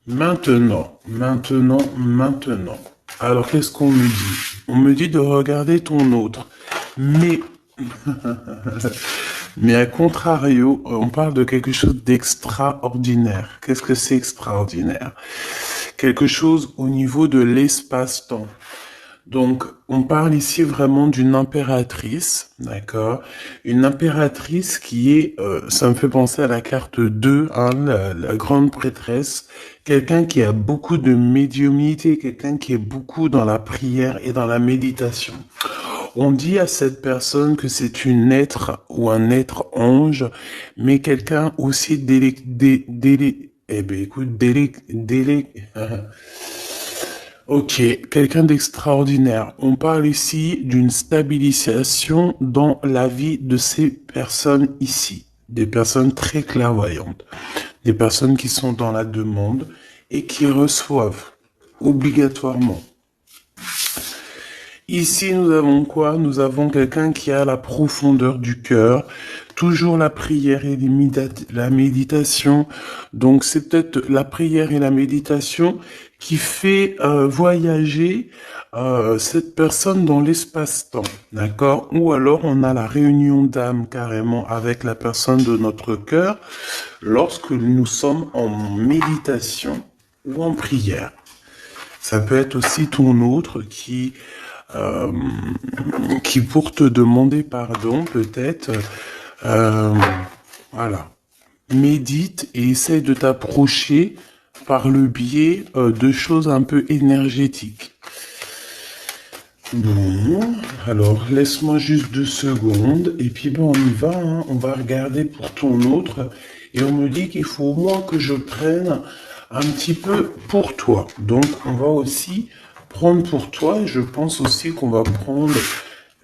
Maintenant, maintenant. Alors, qu'est-ce qu'on me dit? On me dit de regarder ton autre. Mais, mais à contrario, on parle de quelque chose d'extraordinaire. Qu'est-ce que c'est extraordinaire? Quelque chose au niveau de l'espace-temps. Donc, on parle ici vraiment d'une impératrice, d'accord? Une impératrice qui est, ça me fait penser à la carte 2, hein, la grande prêtresse, quelqu'un qui a beaucoup de médiumnité, quelqu'un qui est beaucoup dans la prière et dans la méditation. On dit à cette personne que c'est une être ou un être ange, mais quelqu'un aussi Ok, quelqu'un d'extraordinaire. On parle ici d'une stabilisation dans la vie de ces personnes ici. Des personnes très clairvoyantes. Des personnes qui sont dans la demande et qui reçoivent obligatoirement. Ici, nous avons quoi? Nous avons quelqu'un qui a la profondeur du cœur, toujours la prière et la méditation. Donc, c'est peut-être la prière et la méditation qui fait voyager cette personne dans l'espace-temps, d'accord? Ou alors, on a la réunion d'âme carrément avec la personne de notre cœur lorsque nous sommes en méditation ou en prière. Ça peut être aussi ton autre qui pour te demander pardon, peut-être, euh, voilà, médite et essaie de t'approcher par le biais de choses un peu énergétiques. Bon, alors laisse-moi juste 2 secondes et puis bon, on y va, hein, on va regarder pour ton autre et on me dit qu'il faut au moins que je prenne un petit peu pour toi. Donc on va aussi prendre pour toi et je pense aussi qu'on va prendre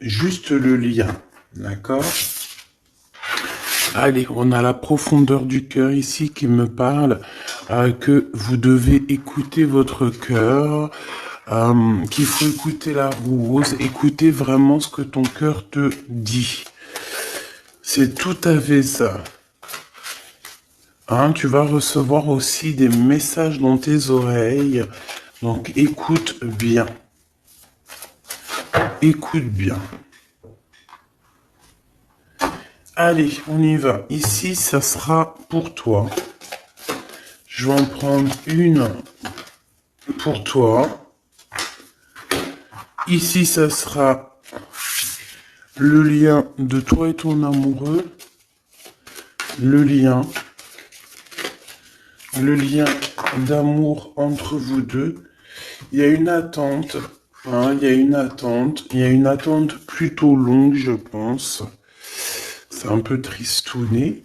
juste le lien, d'accord? Allez, on a la profondeur du cœur ici qui me parle que vous devez écouter votre cœur, qu'il faut écouter la rose, écouter vraiment ce que ton cœur te dit. C'est tout à fait ça. Hein, tu vas recevoir aussi des messages dans tes oreilles. Donc écoute bien. Écoute bien. Allez, on y va. Ici, ça sera pour toi. Je vais en prendre une pour toi. Ici, ça sera le lien de toi et ton amoureux. Le lien d'amour entre vous deux. Il y a une attente. Hein, il y a une attente. Il y a une attente plutôt longue, je pense. C'est un peu tristouné.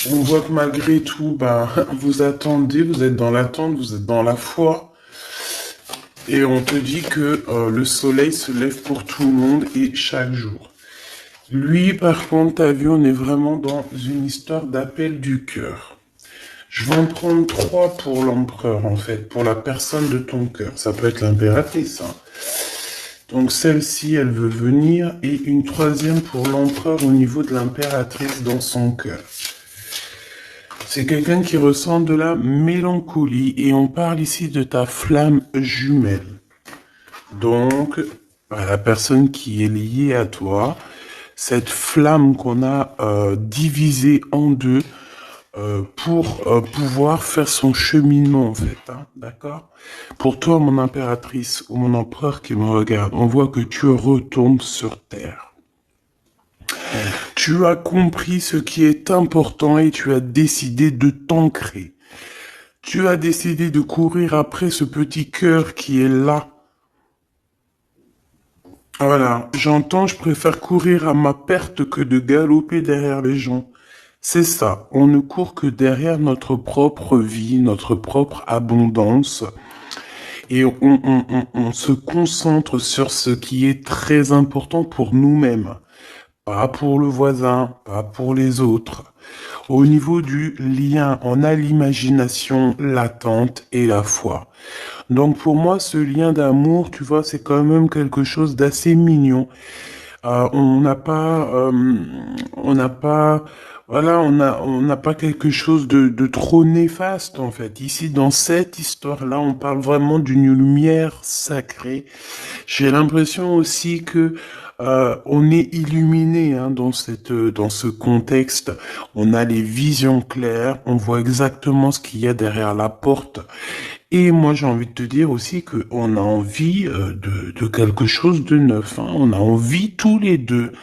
On voit que malgré tout, vous attendez, vous êtes dans l'attente, vous êtes dans la foi. Et on te dit que le soleil se lève pour tout le monde et chaque jour. Lui, par contre, t'as vu, on est vraiment dans une histoire d'appel du cœur. Je vais en prendre 3 pour l'empereur, en fait, pour la personne de ton cœur. Ça peut être l'impératrice, hein. Donc celle-ci, elle veut venir, et une 3e pour l'empereur au niveau de l'impératrice dans son cœur. C'est quelqu'un qui ressent de la mélancolie, et on parle ici de ta flamme jumelle. Donc, la personne qui est liée à toi, cette flamme qu'on a divisée en deux, pour pouvoir faire son cheminement en fait, hein, d'accord? Pour toi, mon impératrice ou mon empereur qui me regarde, on voit que tu retournes sur Terre. Tu as compris ce qui est important et tu as décidé de t'ancrer. Tu as décidé de courir après ce petit cœur qui est là. Voilà, j'entends, je préfère courir à ma perte que de galoper derrière les gens. C'est ça, on ne court que derrière notre propre vie, notre propre abondance, et on se concentre sur ce qui est très important pour nous-mêmes, pas pour le voisin, pas pour les autres. Au niveau du lien, on a l'imagination, l'attente et la foi. Donc pour moi, ce lien d'amour, tu vois, c'est quand même quelque chose d'assez mignon. On n'a pas Voilà, on n'a pas quelque chose de trop néfaste, en fait. Ici, dans cette histoire-là, on parle vraiment d'une lumière sacrée. J'ai l'impression aussi que on est illuminé hein, dans ce contexte. On a les visions claires, on voit exactement ce qu'il y a derrière la porte. Et moi, j'ai envie de te dire aussi que on a envie de quelque chose de neuf. Hein. On a envie tous les deux.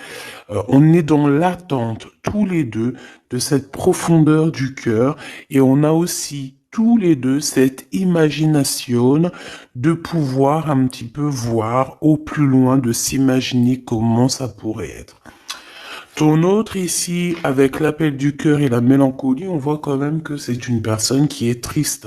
On est dans l'attente tous les deux de cette profondeur du cœur et on a aussi tous les deux cette imagination de pouvoir un petit peu voir au plus loin, de s'imaginer comment ça pourrait être. Ton autre ici, avec l'appel du cœur et la mélancolie, on voit quand même que c'est une personne qui est triste.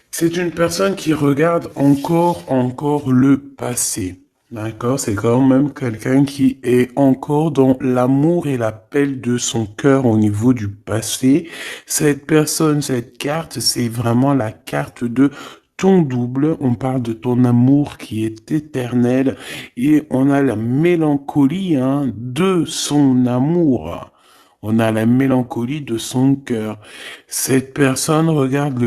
C'est une personne qui regarde encore le passé. D'accord? C'est quand même quelqu'un qui est encore dans l'amour et l'appel de son cœur au niveau du passé. Cette personne, cette carte, c'est vraiment la carte de ton double. On parle de ton amour qui est éternel et on a la mélancolie, hein, de son amour. On a la mélancolie de son cœur. Cette personne regarde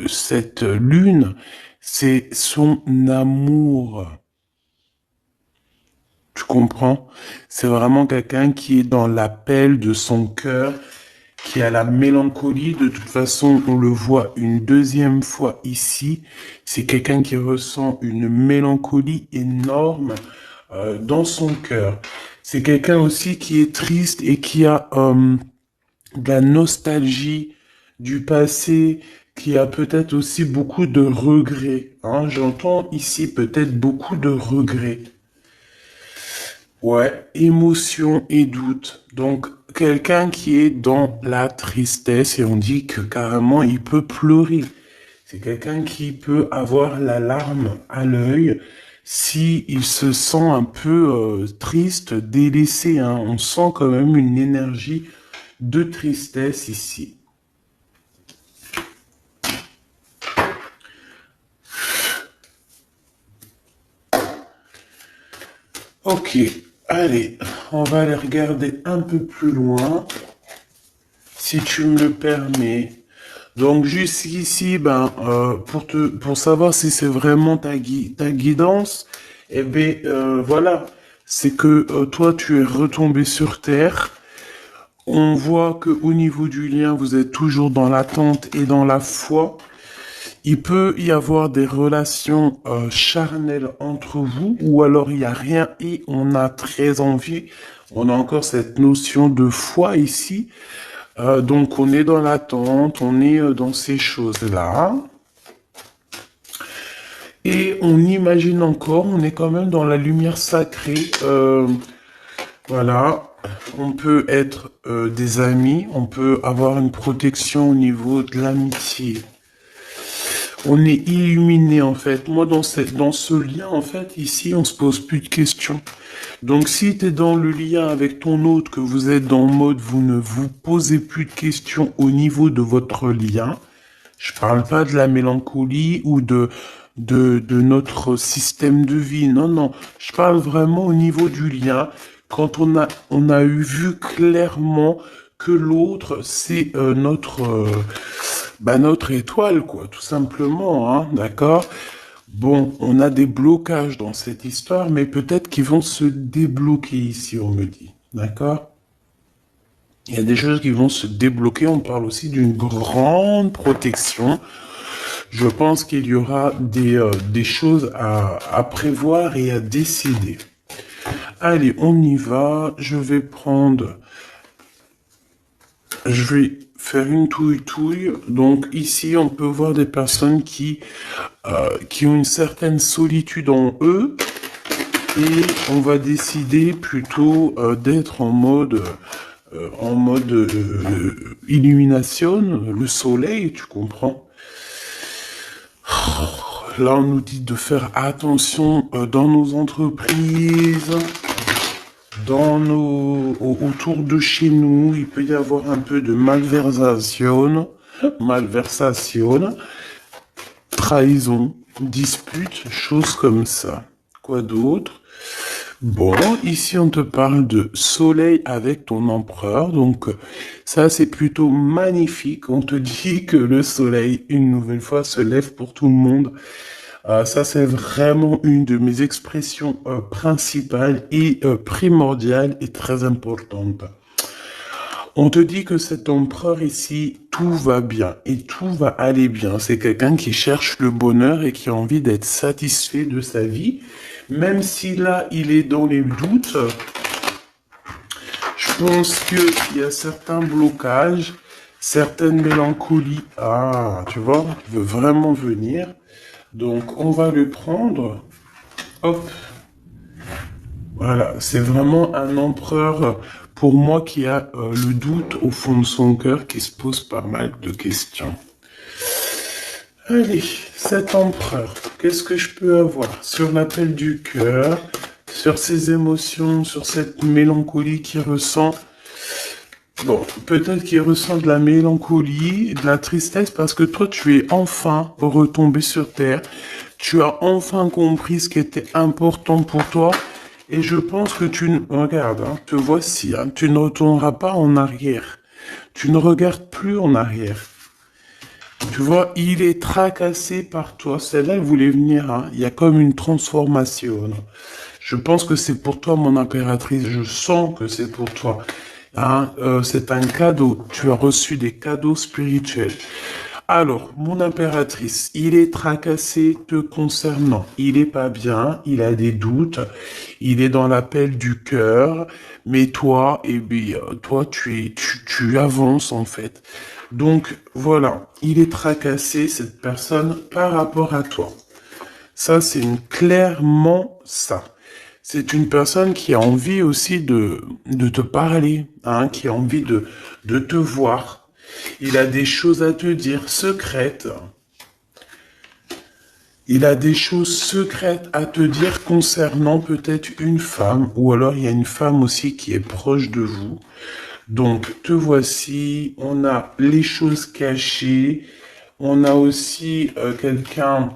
cette lune, c'est son amour. Tu comprends? C'est vraiment quelqu'un qui est dans l'appel de son cœur, qui a la mélancolie. De toute façon, on le voit une deuxième fois ici. C'est quelqu'un qui ressent une mélancolie énorme dans son cœur. C'est quelqu'un aussi qui est triste et qui a de la nostalgie du passé, qui a peut-être aussi beaucoup de regrets. Hein. J'entends ici peut-être beaucoup de regrets. Ouais, émotion et doute. Donc, quelqu'un qui est dans la tristesse et on dit que carrément il peut pleurer. C'est quelqu'un qui peut avoir la larme à l'œil si il se sent un peu triste, délaissé. Hein. On sent quand même une énergie de tristesse ici. Ok, allez, on va aller regarder un peu plus loin, si tu me le permets. Donc jusqu'ici, pour savoir si c'est vraiment ta guidance, eh bien voilà, c'est que toi tu es retombé sur terre. On voit que au niveau du lien, vous êtes toujours dans l'attente et dans la foi. Il peut y avoir des relations charnelles entre vous, ou alors il n'y a rien et on a très envie. On a encore cette notion de foi ici. Donc on est dans l'attente, on est dans ces choses-là. Et on imagine encore, on est quand même dans la lumière sacrée. Voilà, on peut être des amis, on peut avoir une protection au niveau de l'amitié. On est illuminé en fait. Moi dans ce lien en fait ici on se pose plus de questions. Donc si tu es dans le lien avec ton autre, que vous êtes dans le mode vous ne vous posez plus de questions au niveau de votre lien, je parle pas de la mélancolie ou de notre système de vie. Non, non. Je parle vraiment au niveau du lien. Quand on a eu vu clairement que l'autre, c'est notre étoile, quoi, tout simplement, hein, d'accord? Bon, on a des blocages dans cette histoire, mais peut-être qu'ils vont se débloquer ici, on me dit, d'accord? Il y a des choses qui vont se débloquer. On parle aussi d'une grande protection. Je pense qu'il y aura des choses à prévoir et à décider. Allez, on y va. Je vais faire une touille-touille. Donc ici, on peut voir des personnes qui ont une certaine solitude en eux. Et on va décider plutôt d'être en mode illumination, le soleil, tu comprends. Là, on nous dit de faire attention dans nos entreprises, autour de chez nous. Il peut y avoir un peu de malversation, trahison, dispute, choses comme ça. Quoi d'autre? Bon, ici on te parle de soleil avec ton empereur, donc ça c'est plutôt magnifique. On te dit que le soleil, une nouvelle fois, se lève pour tout le monde. Ça c'est vraiment une de mes expressions principales et primordiales et très importantes. On te dit que cet empereur ici, tout va bien et tout va aller bien. C'est quelqu'un qui cherche le bonheur et qui a envie d'être satisfait de sa vie. Même si là, il est dans les doutes, je pense qu'il y a certains blocages, certaines mélancolies. Ah, tu vois, il veut vraiment venir. Donc, on va le prendre. Hop. Voilà, c'est vraiment un empereur pour moi qui a le doute au fond de son cœur, qui se pose pas mal de questions. Allez, cet empereur, qu'est-ce que je peux avoir sur l'appel du cœur, sur ses émotions, sur cette mélancolie qu'il ressent? Bon, peut-être qu'il ressent de la mélancolie, de la tristesse, parce que toi, tu es enfin retombé sur terre. Tu as enfin compris ce qui était important pour toi. Et je pense que regarde, hein, te voici, hein, tu ne retourneras pas en arrière. Tu ne regardes plus en arrière. Tu vois, il est tracassé par toi. Celle-là, elle voulait venir, hein. Il y a comme une transformation. Je pense que c'est pour toi, mon impératrice. Je sens que c'est pour toi. Hein, c'est un cadeau. Tu as reçu des cadeaux spirituels. Alors, mon impératrice, il est tracassé te concernant. Il est pas bien, il a des doutes, il est dans l'appel du cœur, mais toi, eh bien, toi, tu avances en fait. Donc, voilà, il est tracassé, cette personne, par rapport à toi. Ça, c'est clairement ça. C'est une personne qui a envie aussi de te parler, hein, qui a envie de te voir. Il a des choses à te dire secrètes. Il a des choses secrètes à te dire concernant peut-être une femme, ou alors il y a une femme aussi qui est proche de vous. Donc, te voici, on a les choses cachées, on a aussi quelqu'un.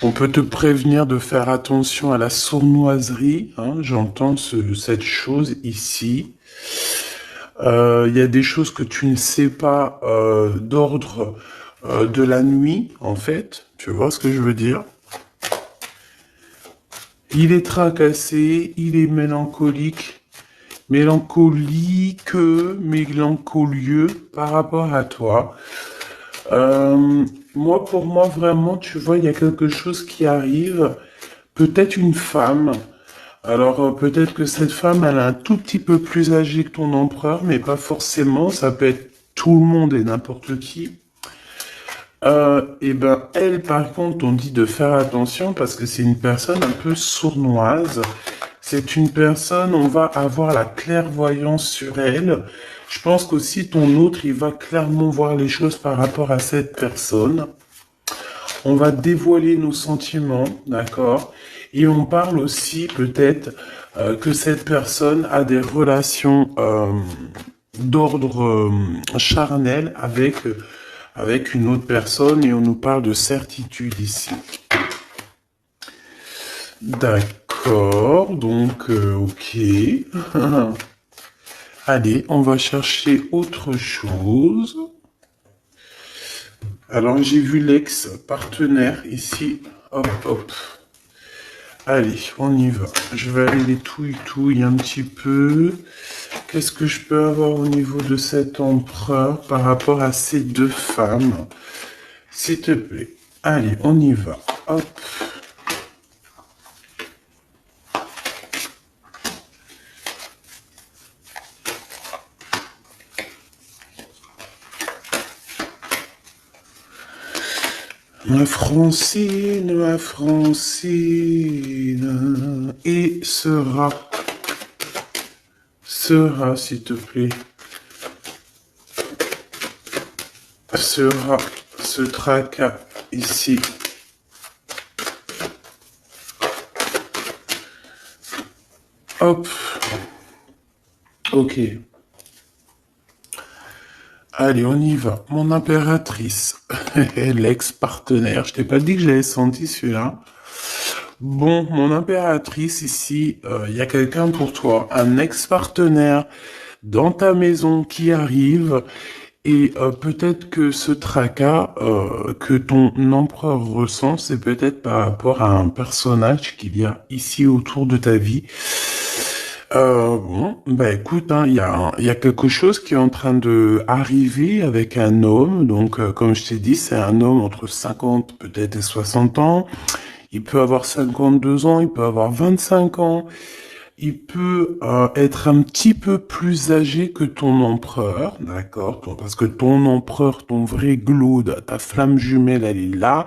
On peut te prévenir de faire attention à la sournoiserie, hein, j'entends cette chose ici. Il y a des choses que tu ne sais pas d'ordre de la nuit, en fait. Tu vois ce que je veux dire? Il est tracassé, il est mélancolique, mélancolieux par rapport à toi. Pour moi, vraiment, tu vois, il y a quelque chose qui arrive. Peut-être une femme. Alors, peut-être que cette femme, elle est un tout petit peu plus âgée que ton empereur, mais pas forcément. Ça peut être tout le monde et n'importe qui. Et ben, elle, par contre, on dit de faire attention parce que c'est une personne un peu sournoise. C'est une personne, on va avoir la clairvoyance sur elle. Je pense qu'aussi ton autre, il va clairement voir les choses par rapport à cette personne. On va dévoiler nos sentiments, d'accord? Et on parle aussi peut-être que cette personne a des relations d'ordre charnel avec une autre personne et on nous parle de certitude ici. D'accord, donc ok. Allez, on va chercher autre chose. Alors j'ai vu l'ex-partenaire ici. Hop, hop. Allez, on y va. Je vais aller les touille un petit peu. Qu'est-ce que je peux avoir au niveau de cet empereur par rapport à ces deux femmes? S'il te plaît. Allez, on y va. Hop. Ma Francine, et sera, s'il te plaît, sera ce tracas ici. Hop. Ok. Allez, on y va. Mon impératrice, l'ex-partenaire. Je t'ai pas dit que j'avais senti celui-là. Bon, mon impératrice, ici, il y a quelqu'un pour toi, un ex-partenaire dans ta maison qui arrive. Et peut-être que ce tracas que ton empereur ressent, c'est peut-être par rapport à un personnage qu'il y a ici autour de ta vie. Bon, bah écoute, hein, il y a quelque chose qui est en train de arriver avec un homme. Donc, comme je t'ai dit, c'est un homme entre 50 peut-être et 60 ans. Il peut avoir 52 ans, il peut avoir 25 ans. Il peut être un petit peu plus âgé que ton empereur, d'accord? Parce que ton empereur, ton vrai Glaude, ta flamme jumelle, elle est là.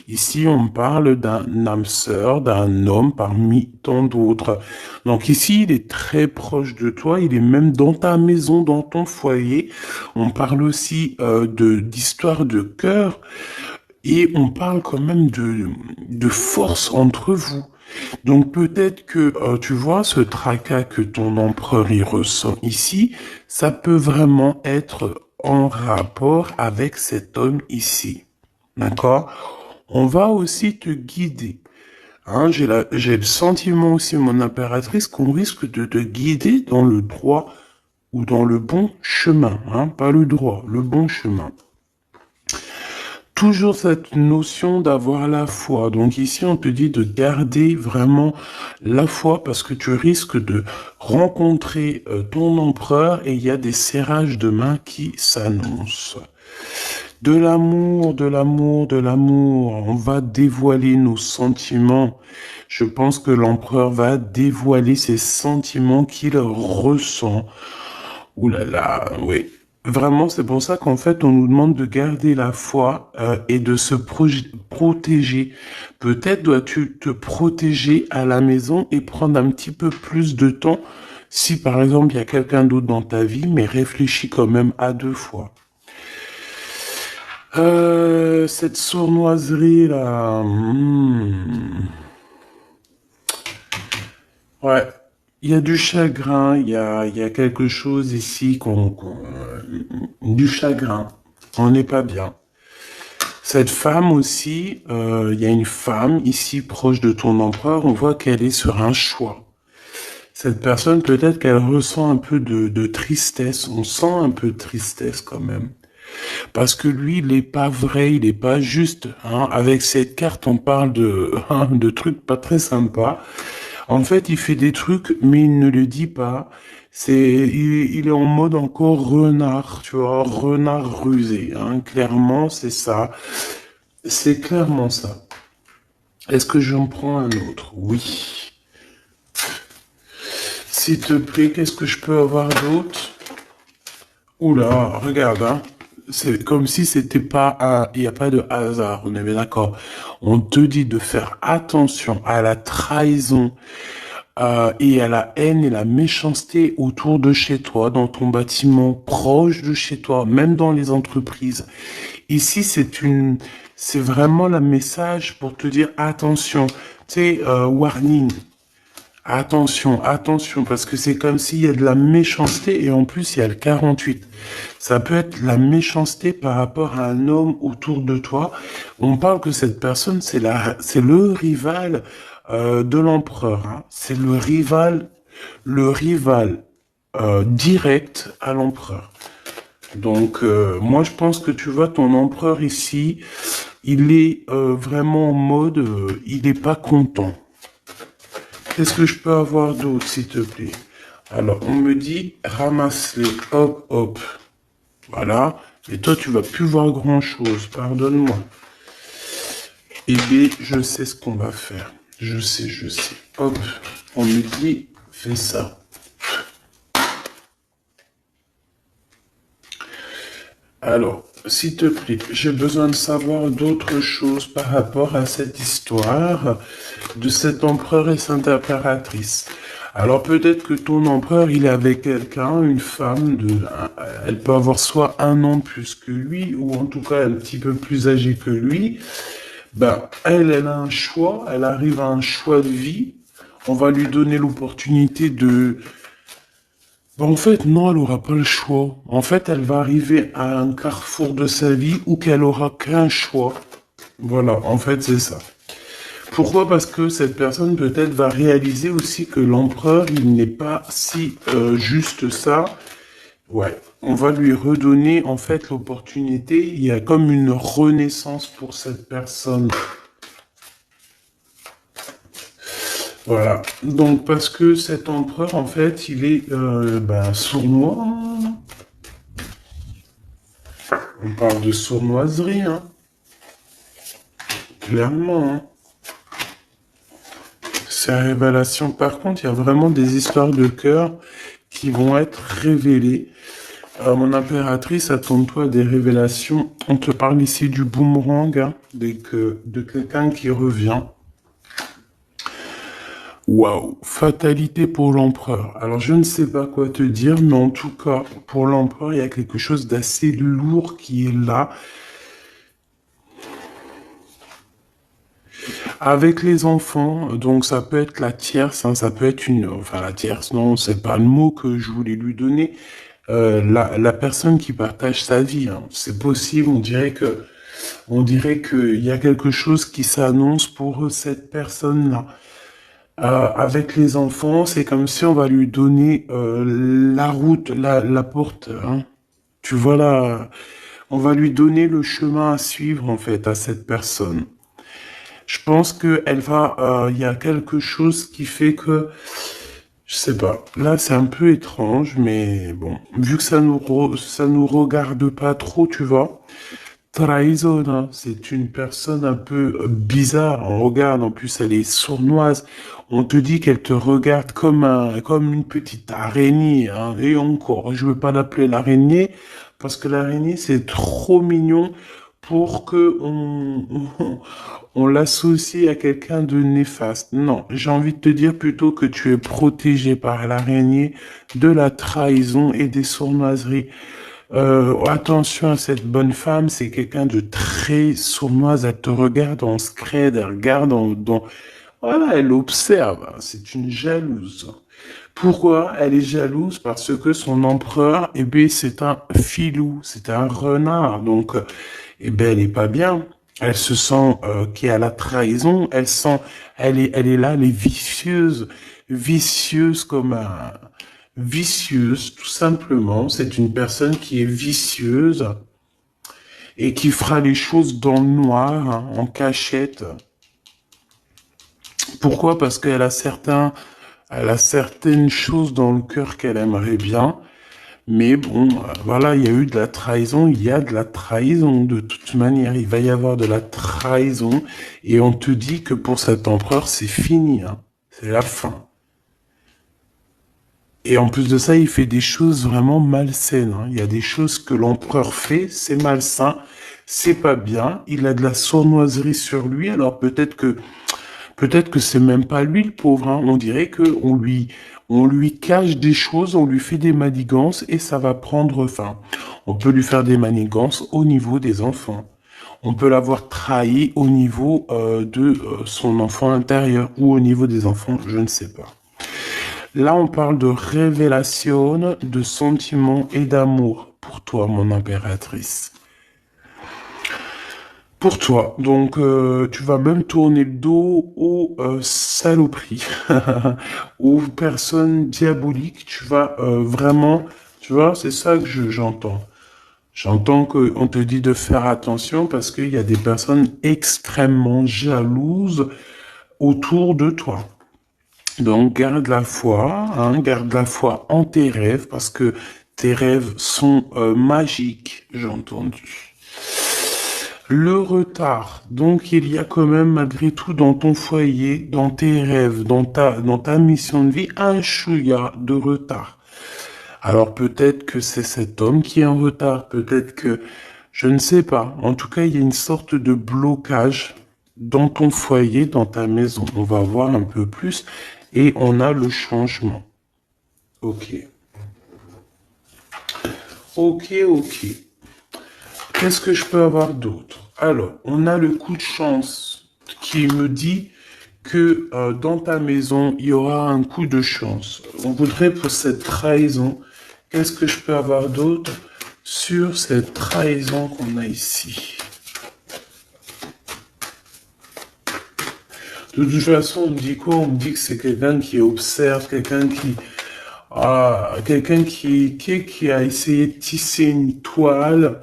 Ici, on parle d'un âme sœur, d'un homme parmi tant d'autres. Donc ici, il est très proche de toi. Il est même dans ta maison, dans ton foyer. On parle aussi d'histoire de cœur. Et on parle quand même de force entre vous. Donc peut-être que, tu vois, ce tracas que ton empereur y ressent ici, ça peut vraiment être en rapport avec cet homme ici. D'accord? On va aussi te guider. Hein, j'ai le sentiment aussi, mon impératrice, qu'on risque de te guider dans le droit ou dans le bon chemin. Hein, pas le droit, le bon chemin. Toujours cette notion d'avoir la foi. Donc ici, on te dit de garder vraiment la foi parce que tu risques de rencontrer ton empereur et il y a des serrages de main qui s'annoncent. De l'amour, de l'amour, de l'amour. On va dévoiler nos sentiments. Je pense que l'empereur va dévoiler ses sentiments qu'il ressent. Ouh là là, oui. Vraiment, c'est pour ça qu'en fait, on nous demande de garder la foi et de se protéger. Peut-être dois-tu te protéger à la maison et prendre un petit peu plus de temps si, par exemple, il y a quelqu'un d'autre dans ta vie, mais réfléchis quand même à deux fois. Cette sournoiserie là. Ouais. Il y a du chagrin, il y a quelque chose ici du chagrin. On n'est pas bien. Cette femme aussi, il y a une femme ici proche de ton empereur, on voit qu'elle est sur un choix. Cette personne, peut-être qu'elle ressent un peu de tristesse, on sent un peu de tristesse quand même. Parce que lui, il n'est pas vrai, il n'est pas juste. Hein. Avec cette carte, on parle de trucs pas très sympas. En fait, il fait des trucs, mais il ne le dit pas. Il est en mode encore renard, tu vois, renard rusé. Hein. Clairement, c'est ça. C'est clairement ça. Est-ce que j'en prends un autre? Oui. S'il te plaît, qu'est-ce que je peux avoir d'autre? Oula, regarde, hein. C'est comme si c'était pas il n'y a pas de hasard, on est bien d'accord. On te dit de faire attention à la trahison, et à la haine et la méchanceté autour de chez toi, dans ton bâtiment, proche de chez toi, même dans les entreprises. Ici, c'est vraiment le message pour te dire attention, tu sais, warning. Attention, attention, parce que c'est comme s'il y a de la méchanceté et en plus il y a le 48. Ça peut être la méchanceté par rapport à un homme autour de toi. On parle que cette personne, c'est le rival de l'empereur. Hein. C'est le rival direct à l'empereur. Donc moi je pense que tu vois ton empereur ici, il est vraiment en mode, il est pas content. Qu'est-ce que je peux avoir d'autre, s'il te plaît? Alors, on me dit, ramasse-les, hop, hop. Voilà. Et toi, tu vas plus voir grand-chose. Pardonne-moi. Eh bien, je sais ce qu'on va faire. Je sais, je sais. Hop. On me dit, fais ça. Alors, s'il te plaît, j'ai besoin de savoir d'autres choses par rapport à cette histoire de cet empereur et cette impératrice. Alors peut-être que ton empereur, il est avec quelqu'un, une femme, elle peut avoir soit un an plus que lui, ou en tout cas un petit peu plus âgée que lui. Ben, elle a un choix, elle arrive à un choix de vie. On va lui donner l'opportunité de... Ben, en fait, non, elle aura pas le choix. En fait, elle va arriver à un carrefour de sa vie où qu'elle aura qu'un choix. Voilà, en fait, c'est ça. Pourquoi? Parce que cette personne peut-être va réaliser aussi que l'empereur, il n'est pas si juste ça. Ouais, on va lui redonner en fait l'opportunité. Il y a comme une renaissance pour cette personne. Voilà. Donc parce que cet empereur, en fait, il est sournois. On parle de sournoiserie, hein. Clairement, hein. Ces révélations, par contre, il y a vraiment des histoires de cœur qui vont être révélées. Mon impératrice, attends-toi à des révélations. On te parle ici du boomerang, hein, de quelqu'un qui revient. Waouh, fatalité pour l'empereur. Alors, je ne sais pas quoi te dire, mais en tout cas, pour l'empereur, il y a quelque chose d'assez lourd qui est là. Avec les enfants, donc ça peut être la tierce, hein, ça peut être enfin la tierce, non, c'est pas le mot que je voulais lui donner. La personne qui partage sa vie, hein, c'est possible. On dirait qu'il y a quelque chose qui s'annonce pour cette personne-là. Avec les enfants, c'est comme si on va lui donner la route, la porte. Hein. Tu vois là, on va lui donner le chemin à suivre en fait à cette personne. Je pense que il y a quelque chose qui fait que, je sais pas. Là, c'est un peu étrange, mais bon, vu que ça nous regarde pas trop, tu vois. Trahison, hein, c'est une personne un peu bizarre. On regarde, en plus, elle est sournoise. On te dit qu'elle te regarde comme une petite araignée, hein. Et encore, je veux pas l'appeler l'araignée, parce que l'araignée, c'est trop mignon pour que on l'associe à quelqu'un de néfaste. Non, j'ai envie de te dire plutôt que tu es protégé par l'araignée de la trahison et des sournoiseries. Attention à cette bonne femme, c'est quelqu'un de très sournoise. Elle te regarde en scred, elle regarde voilà, elle observe. C'est une jalouse. Pourquoi elle est jalouse? Parce que son empereur, eh bien, c'est un filou, c'est un renard. Donc, eh ben, elle est pas bien. Elle se sent qu'il y a la trahison. Elle est là, elle est vicieuse, vicieuse comme un, vicieuse, tout simplement. C'est une personne qui est vicieuse et qui fera les choses dans le noir, hein, en cachette. Pourquoi? Parce elle a certaines choses dans le cœur qu'elle aimerait bien. Mais bon, voilà, il y a eu de la trahison, il y a de la trahison de toute manière, il va y avoir de la trahison, et on te dit que pour cet empereur, c'est fini, hein. C'est la fin. Et en plus de ça, il fait des choses vraiment malsaines, hein. Il y a des choses que l'empereur fait, c'est malsain, c'est pas bien, il a de la sournoiserie sur lui, alors peut-être que c'est même pas lui le pauvre, hein. On dirait que on lui cache des choses, on lui fait des manigances et ça va prendre fin. On peut lui faire des manigances au niveau des enfants. On peut l'avoir trahi au niveau de son enfant intérieur ou au niveau des enfants, je ne sais pas. Là, on parle de révélation, de sentiments et d'amour pour toi, mon impératrice. Pour toi, donc tu vas même tourner le dos aux saloperies, aux personnes diaboliques. Tu vas vraiment, tu vois, c'est ça que j'entends. J'entends qu'on te dit de faire attention parce qu'il y a des personnes extrêmement jalouses autour de toi. Donc garde la foi, hein, garde la foi en tes rêves parce que tes rêves sont magiques, j'ai entendu. Le retard. Donc, il y a quand même, malgré tout, dans ton foyer, dans tes rêves, dans ta mission de vie, un chouïa de retard. Alors, peut-être que c'est cet homme qui est en retard. Peut-être que, je ne sais pas. En tout cas, il y a une sorte de blocage dans ton foyer, dans ta maison. On va voir un peu plus. Et on a le changement. Ok. Ok, ok. Qu'est-ce que je peux avoir d'autre? Alors, on a le coup de chance qui me dit que dans ta maison, il y aura un coup de chance. On voudrait pour cette trahison, qu'est-ce que je peux avoir d'autre sur cette trahison qu'on a ici? De toute façon, on me dit quoi? On me dit que c'est quelqu'un qui observe, quelqu'un qui a essayé de tisser une toile,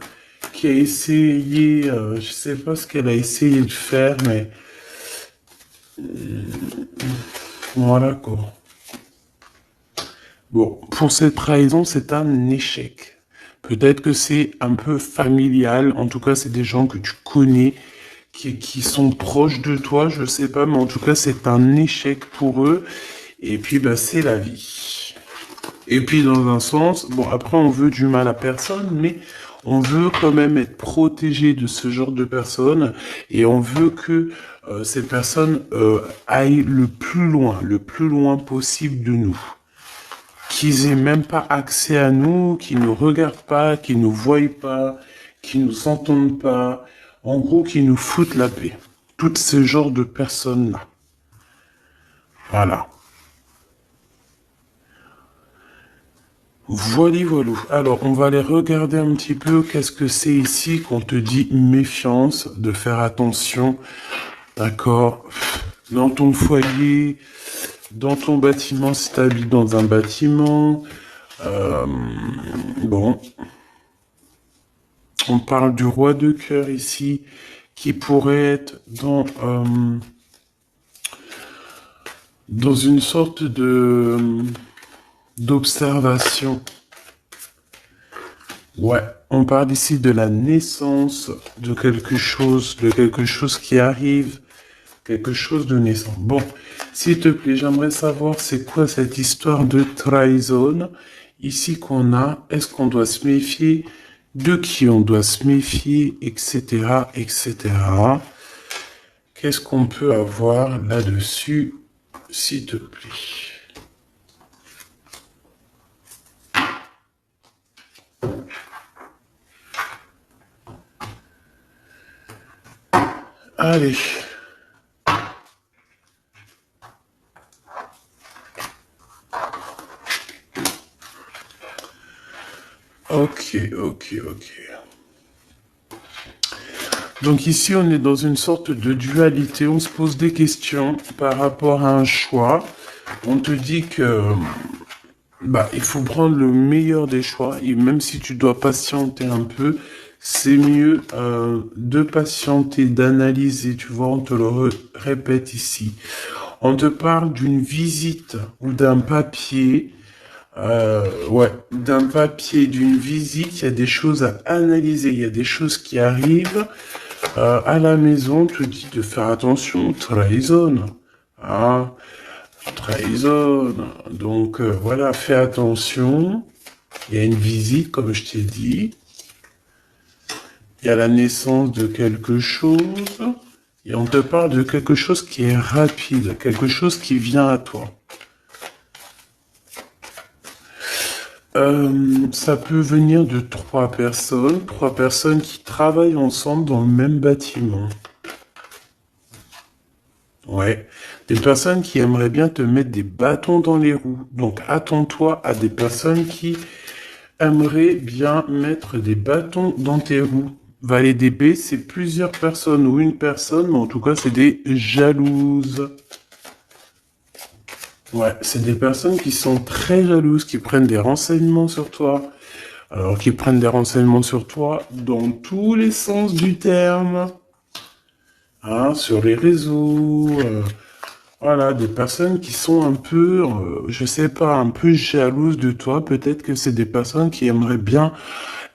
qui a essayé, je sais pas ce qu'elle a essayé de faire, mais voilà quoi. Bon, pour cette trahison, c'est un échec. Peut-être que c'est un peu familial, en tout cas, c'est des gens que tu connais, qui sont proches de toi, je sais pas, mais en tout cas, c'est un échec pour eux. Et puis, bah, c'est la vie. Et puis, dans un sens, bon, après, on veut du mal à personne, mais on veut quand même être protégé de ce genre de personnes, et on veut que ces personnes aillent le plus loin possible de nous. Qu'ils aient même pas accès à nous, qu'ils nous regardent pas, qu'ils nous voient pas, qu'ils nous entendent pas, en gros, qu'ils nous foutent la paix. Toutes ces genres de personnes-là. Voilà. Voilà, voilà. Alors, on va aller regarder un petit peu qu'est-ce que c'est ici qu'on te dit méfiance, de faire attention, d'accord, dans ton foyer, dans ton bâtiment, si tu habites dans un bâtiment, bon, on parle du roi de cœur ici, qui pourrait être dans une sorte d'observation. Ouais, on parle ici de la naissance de quelque chose qui arrive, quelque chose de naissant. Bon, s'il te plaît, j'aimerais savoir c'est quoi cette histoire de trahison ici qu'on a. Est-ce qu'on doit se méfier? De qui on doit se méfier, etc., etc. Qu'est-ce qu'on peut avoir là-dessus, s'il te plaît? Allez. Ok, ok, ok. Donc ici, on est dans une sorte de dualité. On se pose des questions par rapport à un choix. On te dit que bah, il faut prendre le meilleur des choix. Et même si tu dois patienter un peu, c'est mieux de patienter, d'analyser. Tu vois, on te le répète ici. On te parle d'une visite ou d'un papier. Ouais, d'un papier, d'une visite, il y a des choses à analyser, il y a des choses qui arrivent. À la maison, on te dit de faire attention, trahison. Ah, trahison. Donc voilà, fais attention. Il y a une visite, comme je t'ai dit. Il y a la naissance de quelque chose. Et on te parle de quelque chose qui est rapide, quelque chose qui vient à toi. Ça peut venir de trois personnes qui travaillent ensemble dans le même bâtiment. Ouais, des personnes qui aimeraient bien te mettre des bâtons dans les roues. Donc attends-toi à des personnes qui aimeraient bien mettre des bâtons dans tes roues. Valet d'épée, c'est plusieurs personnes ou une personne, mais en tout cas c'est des jalouses. Ouais, c'est des personnes qui sont très jalouses, qui prennent des renseignements sur toi. Alors, qui prennent des renseignements sur toi dans tous les sens du terme. Hein, sur les réseaux. Voilà, des personnes qui sont un peu, je sais pas, un peu jalouses de toi. Peut-être que c'est des personnes qui aimeraient bien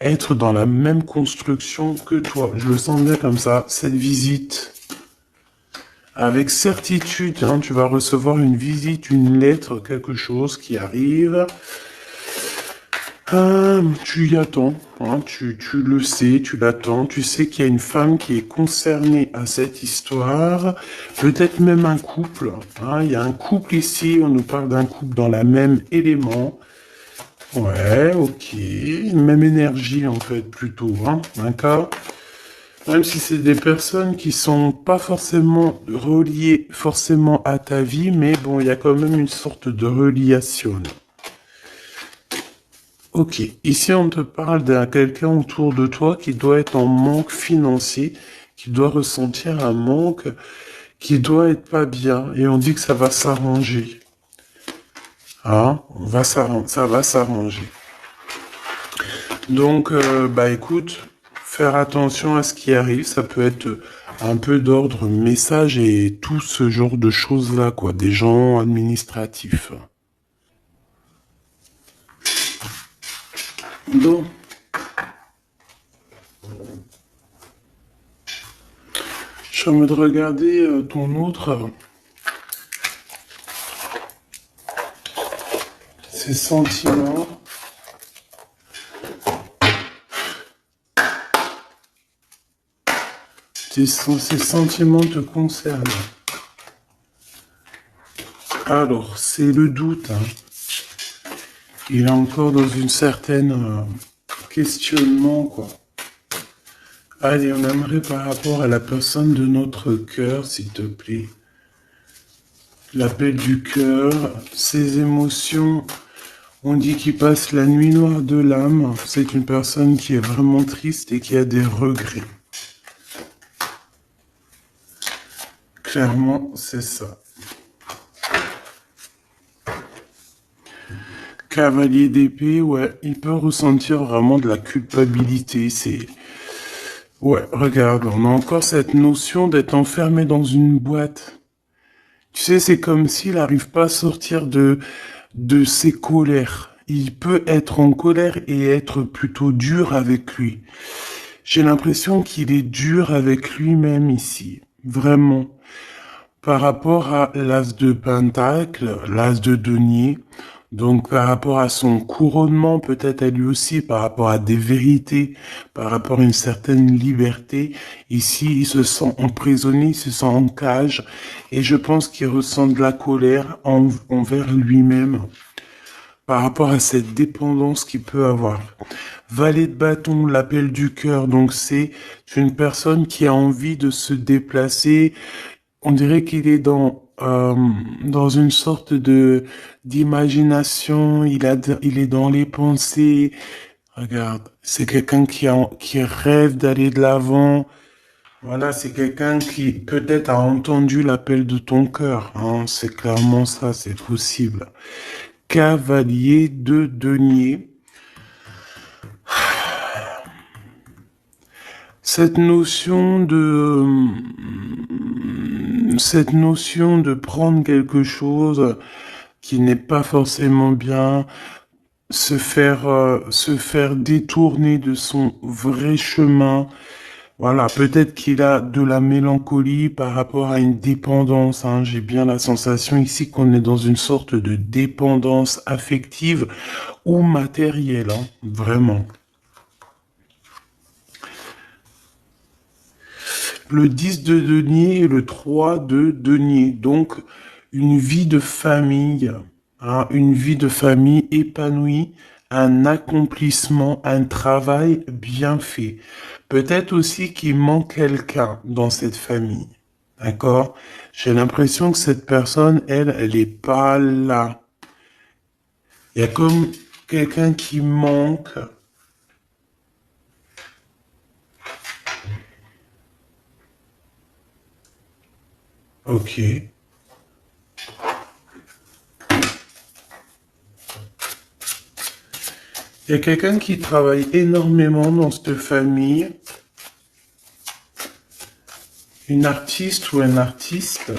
être dans la même construction que toi. Je le sens bien comme ça. Cette visite. Avec certitude, hein, tu vas recevoir une visite, une lettre, quelque chose qui arrive. Tu y attends, hein, tu le sais, tu l'attends, tu sais qu'il y a une femme qui est concernée à cette histoire, peut-être même un couple. Hein, il y a un couple ici, on nous parle d'un couple dans la même élément. Ouais, ok, même énergie en fait plutôt, hein, d'accord. Même si c'est des personnes qui sont pas forcément reliées forcément à ta vie, mais bon, il y a quand même une sorte de reliation. Ok, ici on te parle d'un quelqu'un autour de toi qui doit être en manque financier, qui doit ressentir un manque, qui doit être pas bien, et on dit que ça va s'arranger. Hein? Ça va s'arranger. Donc, bah écoute, faire attention à ce qui arrive, ça peut être un peu d'ordre message et tout ce genre de choses-là, quoi, des gens administratifs. Donc, je suis en train de regarder ton autre, ses sentiments. Ces sentiments te concernent. Alors, c'est le doute, hein. Il est encore dans une certaine questionnement, quoi. Allez, on aimerait par rapport à la personne de notre cœur, s'il te plaît. L'appel du cœur, ses émotions. On dit qu'il passe la nuit noire de l'âme. C'est une personne qui est vraiment triste et qui a des regrets. Clairement, c'est ça. Cavalier d'épée, ouais, il peut ressentir vraiment de la culpabilité. Ouais, regarde, on a encore cette notion d'être enfermé dans une boîte. Tu sais, c'est comme s'il n'arrive pas à sortir de ses colères. Il peut être en colère et être plutôt dur avec lui. J'ai l'impression qu'il est dur avec lui-même ici. Vraiment. Par rapport à l'as de Pentacle, l'as de denier, donc par rapport à son couronnement, peut-être à lui aussi, par rapport à des vérités, par rapport à une certaine liberté, ici il se sent emprisonné, il se sent en cage, et je pense qu'il ressent de la colère envers lui-même par rapport à cette dépendance qu'il peut avoir. Valet de bâton, l'appel du cœur, donc c'est une personne qui a envie de se déplacer. On dirait qu'il est dans une sorte de d'imagination, il est dans les pensées. Regarde, c'est quelqu'un qui rêve d'aller de l'avant. Voilà, c'est quelqu'un qui peut-être a entendu l'appel de ton cœur, hein. C'est clairement ça, c'est possible. Cavalier de denier. Cette notion de prendre quelque chose qui n'est pas forcément bien, se faire détourner de son vrai chemin. Voilà, peut-être qu'il a de la mélancolie par rapport à une dépendance, hein. J'ai bien la sensation ici qu'on est dans une sorte de dépendance affective ou matérielle, hein, vraiment. Le 10 de denier et le 3 de denier. Donc, une vie de famille, hein, une vie de famille épanouie, un accomplissement, un travail bien fait. Peut-être aussi qu'il manque quelqu'un dans cette famille. D'accord? J'ai l'impression que cette personne, elle est pas là. Il y a comme quelqu'un qui manque. Ok. Il y a quelqu'un qui travaille énormément dans cette famille, une artiste ou un artiste.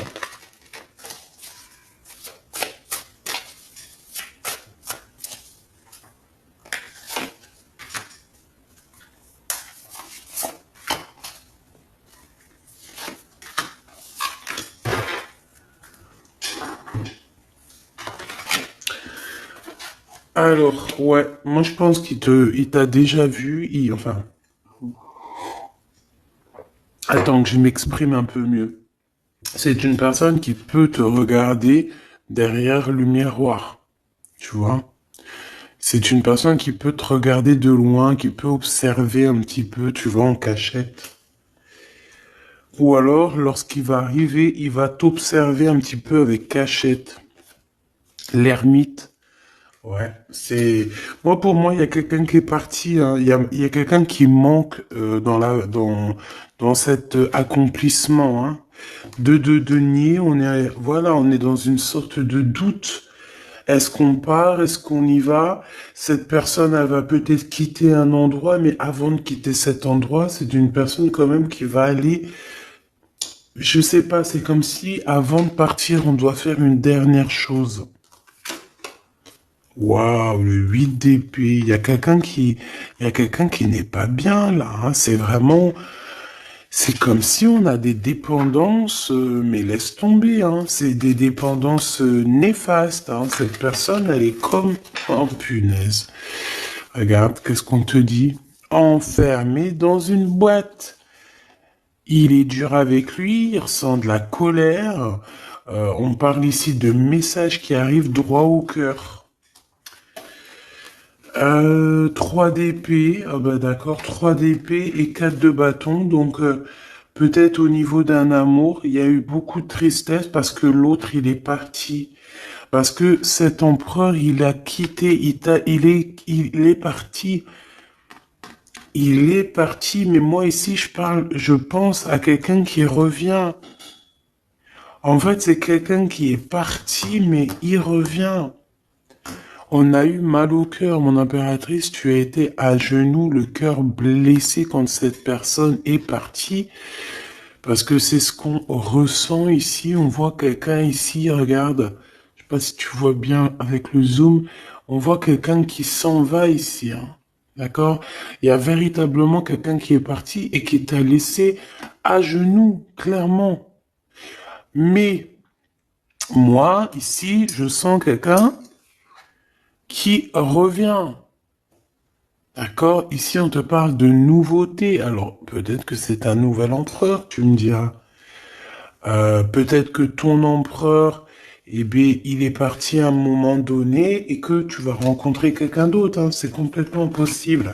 Alors, ouais, moi je pense il t'a déjà vu, enfin, attends que je m'exprime un peu mieux. C'est une personne qui peut te regarder derrière le miroir, tu vois. C'est une personne qui peut te regarder de loin, qui peut observer un petit peu, tu vois, en cachette. Ou alors, lorsqu'il va arriver, il va t'observer un petit peu avec cachette. L'ermite. Ouais, moi pour moi il y a quelqu'un qui est parti, hein. Il y a quelqu'un qui manque dans cet accomplissement, hein. De denier, voilà, on est dans une sorte de doute. Est-ce qu'on part? Est-ce qu'on y va? Cette personne, elle va peut-être quitter un endroit, mais avant de quitter cet endroit, c'est une personne quand même qui va aller, je sais pas, c'est comme si avant de partir, on doit faire une dernière chose. Waouh, le 8 d'épée, il y a quelqu'un qui n'est pas bien là, hein. C'est vraiment, c'est comme si on a des dépendances, mais laisse tomber, hein. C'est des dépendances néfastes, hein. Cette personne, elle est comme, oh punaise. Regarde, qu'est-ce qu'on te dit? Enfermé dans une boîte. Il est dur avec lui, il ressent de la colère. On parle ici de messages qui arrivent droit au cœur. 3 d'épée, ah bah d'accord, 3 d'épée et 4 de bâton, donc peut-être au niveau d'un amour, il y a eu beaucoup de tristesse parce que l'autre il est parti. Parce que cet empereur, il a quitté, il est parti. Il est parti, mais moi ici je pense à quelqu'un qui revient. En fait, c'est quelqu'un qui est parti, mais il revient. On a eu mal au cœur, mon impératrice, tu as été à genoux, le cœur blessé quand cette personne est partie, parce que c'est ce qu'on ressent ici. On voit quelqu'un ici, regarde, je sais pas si tu vois bien avec le zoom, on voit quelqu'un qui s'en va ici, hein. D'accord? Il y a véritablement quelqu'un qui est parti et qui t'a laissé à genoux, clairement. Mais moi, ici, je sens quelqu'un qui revient. D'accord? Ici, on te parle de nouveauté. Alors, peut-être que c'est un nouvel empereur, tu me diras. Peut-être que ton empereur, eh bien, il est parti à un moment donné et que tu vas rencontrer quelqu'un d'autre, hein. C'est complètement possible.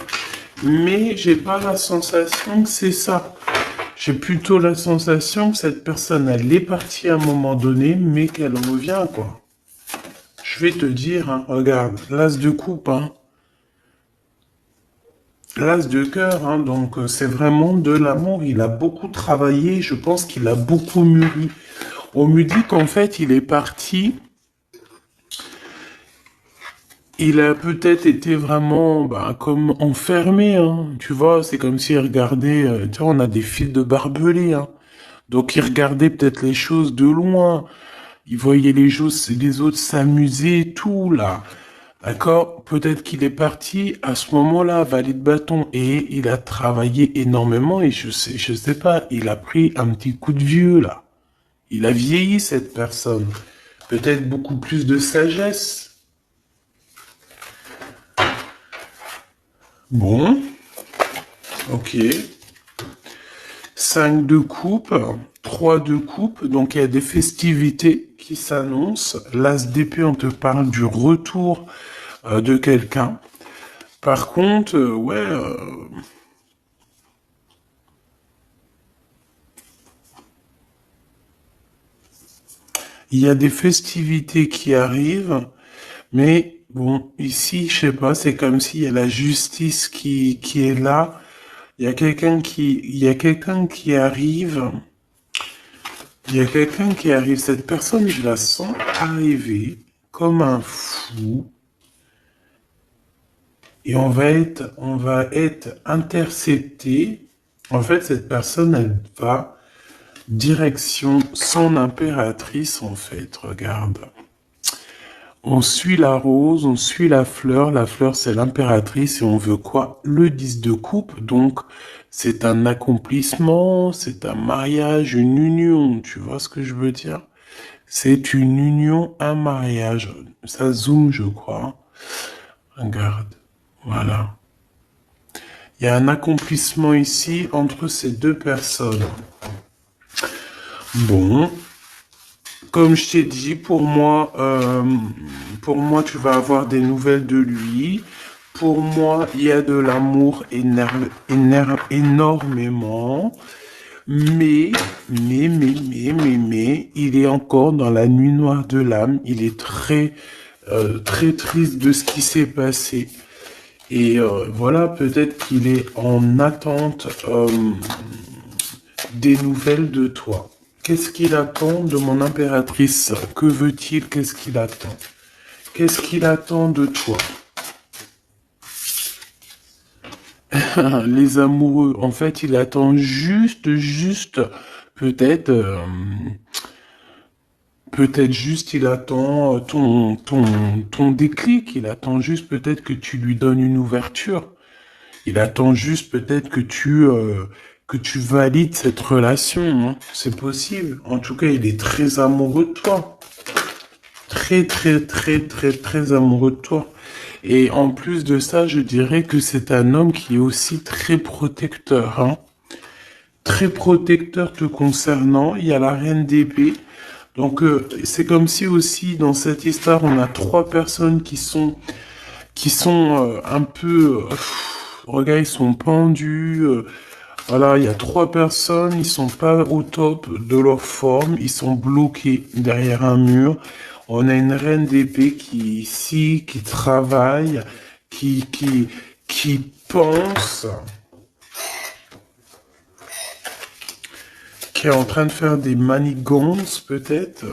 Mais j'ai pas la sensation que c'est ça. J'ai plutôt la sensation que cette personne, elle est partie à un moment donné, mais qu'elle revient, quoi. Je vais te dire, hein, regarde, l'as de coupe, hein. L'as de cœur, hein, donc c'est vraiment de l'amour. Il a beaucoup travaillé, je pense qu'il a beaucoup mûri. On me dit qu'en fait, il est parti. Il a peut-être été vraiment comme enfermé, hein. Tu vois, c'est comme s'il regardait, tu vois, on a des fils de barbelés, hein. Donc il regardait peut-être les choses de loin. Il voyait les autres s'amuser et tout, là. D'accord? Peut-être qu'il est parti à ce moment-là, valet de bâton, et il a travaillé énormément, et je sais pas, il a pris un petit coup de vieux, là. Il a vieilli, cette personne. Peut-être beaucoup plus de sagesse. Bon, ok. 5 de coupe, 3 de coupe, donc il y a des festivités qui s'annoncent. L'as d'épée, on te parle du retour de quelqu'un. Par contre, il y a des festivités qui arrivent, mais bon, ici, je sais pas, c'est comme s'il y a la justice qui est là. Il y a quelqu'un qui arrive. Il y a quelqu'un qui arrive. Cette personne, je la sens arriver comme un fou. Et on va être intercepté. En fait, cette personne, elle va direction son impératrice, en fait. Regarde. On suit la rose, on suit la fleur. La fleur, c'est l'impératrice et on veut quoi? Le 10 de coupe. Donc, c'est un accomplissement, c'est un mariage, une union. Tu vois ce que je veux dire? C'est une union, un mariage. Ça zoome, je crois. Regarde. Voilà. Il y a un accomplissement ici entre ces deux personnes. Bon. Comme je t'ai dit, pour moi, tu vas avoir des nouvelles de lui. Pour moi, il y a de l'amour énormément. Mais, il est encore dans la nuit noire de l'âme. Il est très, très triste de ce qui s'est passé. Et voilà, peut-être qu'il est en attente des nouvelles de toi. Qu'est-ce qu'il attend de mon impératrice? Que veut-il? Qu'est-ce qu'il attend? Qu'est-ce qu'il attend de toi? Les amoureux, en fait, il attend juste, peut-être, peut-être juste, il attend ton déclic. Il attend juste peut-être que tu lui donnes une ouverture. Il attend juste peut-être que tu valides cette relation, hein. C'est possible. En tout cas, il est très amoureux de toi. Très, très, très, très, très amoureux de toi. Et en plus de ça, je dirais que c'est un homme qui est aussi très protecteur, hein. Très protecteur te concernant. Il y a la reine d'épée. Donc, c'est comme si aussi, dans cette histoire, on a trois personnes qui sont un peu... regarde, ils sont pendus. Voilà, il y a trois personnes, ils sont pas au top de leur forme, ils sont bloqués derrière un mur. On a une reine d'épée qui ici, qui travaille, qui pense, qui est en train de faire des manigances peut-être.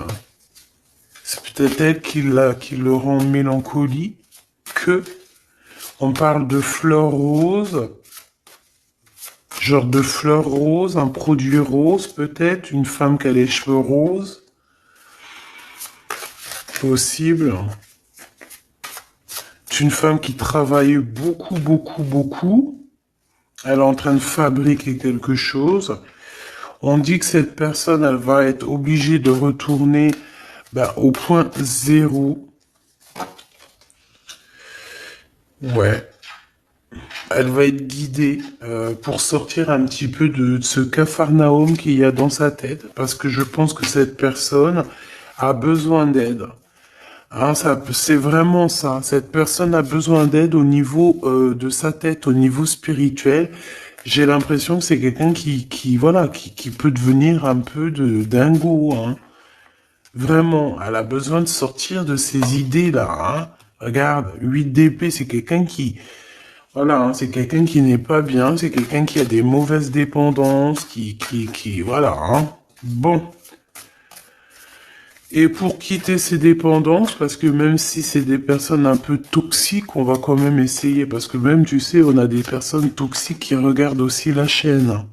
C'est peut-être elle qui le rend mélancolique. Que on parle de fleurs roses. Genre de fleurs roses, un produit rose peut-être, une femme qui a les cheveux roses. Possible. C'est une femme qui travaille beaucoup, beaucoup, beaucoup. Elle est en train de fabriquer quelque chose. On dit que cette personne, elle va être obligée de retourner au point zéro. Ouais. Elle va être guidée pour sortir un petit peu de ce capharnaüm qu'il y a dans sa tête, parce que je pense que cette personne a besoin d'aide. Hein, c'est vraiment ça. Cette personne a besoin d'aide au niveau de sa tête, au niveau spirituel. J'ai l'impression que c'est quelqu'un voilà, qui peut devenir un peu dingo, hein. Vraiment, elle a besoin de sortir de ces idées-là, hein. Regarde, 8 d'épée, c'est quelqu'un voilà, hein, c'est quelqu'un qui n'est pas bien, c'est quelqu'un qui a des mauvaises dépendances, voilà, hein. Bon. Et pour quitter ces dépendances, parce que même si c'est des personnes un peu toxiques, on va quand même essayer, parce que même, tu sais, on a des personnes toxiques qui regardent aussi la chaîne.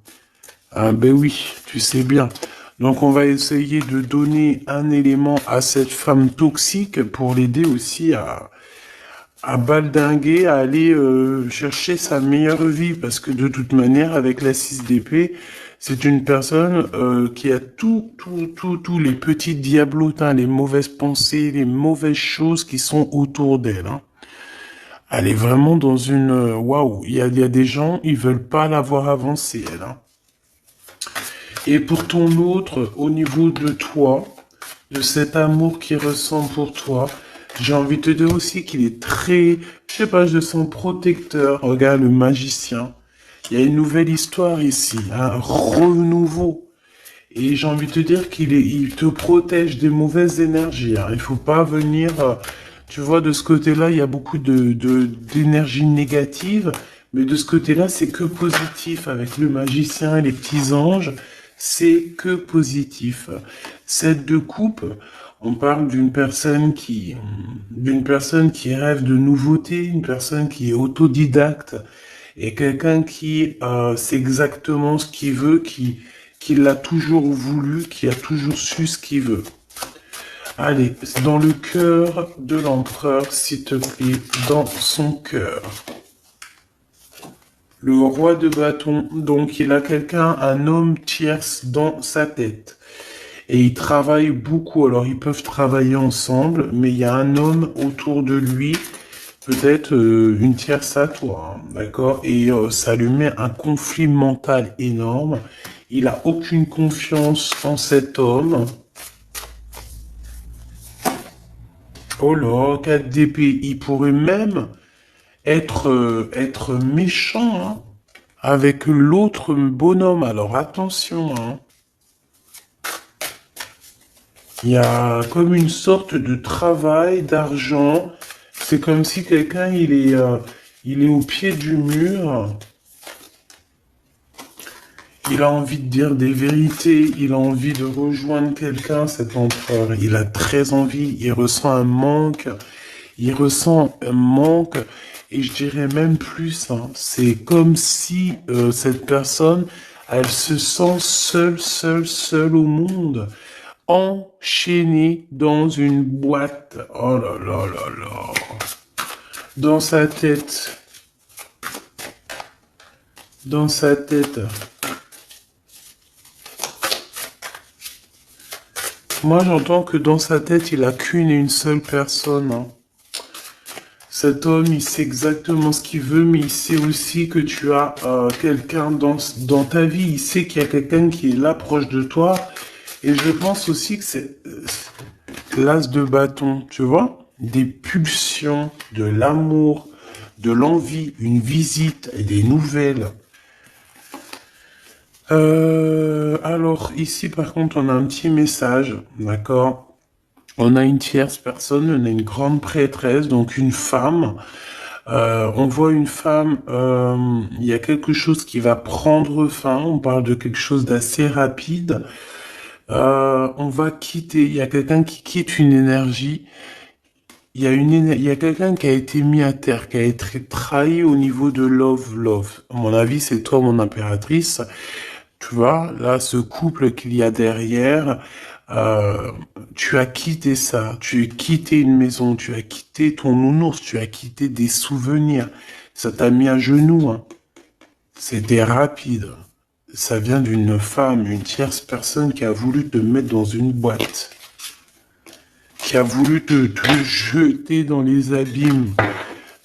Ah ben oui, tu sais bien. Donc on va essayer de donner un élément à cette femme toxique pour l'aider aussi à baldinguer, à aller chercher sa meilleure vie, parce que de toute manière, avec la 6 d'épée, c'est une personne qui a tous les petits diablotins, les mauvaises pensées, les mauvaises choses qui sont autour d'elle, hein. Elle est vraiment dans une... Waouh, il y a des gens, ils veulent pas la voir avancer, elle, hein. Et pour ton autre, au niveau de toi, de cet amour qu'il ressent pour toi, j'ai envie de te dire aussi qu'il est très, je sais pas, je sens protecteur. Regarde le magicien. Il y a une nouvelle histoire ici, un renouveau. Et j'ai envie de te dire il te protège des mauvaises énergies, hein. Il faut pas venir, tu vois, de ce côté-là, il y a beaucoup d'énergie négative, mais de ce côté-là, c'est que positif avec le magicien et les petits anges. C'est que positif. Cette de coupe, on parle d'une personne qui rêve de nouveautés, une personne qui est autodidacte et quelqu'un qui sait exactement ce qu'il veut, qui l'a toujours voulu, qui a toujours su ce qu'il veut. Allez, dans le cœur de l'empereur, s'il te plaît, dans son cœur. Le roi de bâton, donc il a quelqu'un, un homme tierce dans sa tête. Et ils travaillent beaucoup, alors ils peuvent travailler ensemble, mais il y a un homme autour de lui, peut-être une tierce à toi, hein, d'accord? Et ça lui met un conflit mental énorme. Il a aucune confiance en cet homme. Oh là, 4 d'épée, il pourrait même être méchant, hein, avec l'autre bonhomme. Alors attention, hein. Il y a comme une sorte de travail, d'argent. C'est comme si quelqu'un, il est au pied du mur. Il a envie de dire des vérités, il a envie de rejoindre quelqu'un, cet empereur. Il a très envie, il ressent un manque, et je dirais même plus, hein, c'est comme si cette personne, elle se sent seule au monde, enchaînée dans une boîte. Oh là là là là. Dans sa tête. Dans sa tête. Moi, j'entends que dans sa tête, il a qu'une et une seule personne, hein. Cet homme, il sait exactement ce qu'il veut, mais il sait aussi que tu as quelqu'un dans ta vie. Il sait qu'il y a quelqu'un qui est là, proche de toi. Et je pense aussi que c'est l'as de bâton, tu vois? Des pulsions, de l'amour, de l'envie, une visite et des nouvelles. Alors, ici, par contre, on a un petit message, d'accord? On a une tierce personne, on a une grande prêtresse, donc une femme. On voit une femme, il y a quelque chose qui va prendre fin, on parle de quelque chose d'assez rapide. On va quitter, il y a quelqu'un qui quitte une énergie. Il y a quelqu'un qui a été mis à terre, qui a été trahi au niveau de love. À mon avis, c'est toi, mon impératrice. Tu vois, là, ce couple qu'il y a derrière, euh, tu as quitté ça, tu as quitté une maison, tu as quitté ton nounours, tu as quitté des souvenirs. Ça t'a mis à genoux, hein. C'était rapide. Ça vient d'une femme, une tierce personne qui a voulu te mettre dans une boîte, qui a voulu te jeter dans les abîmes.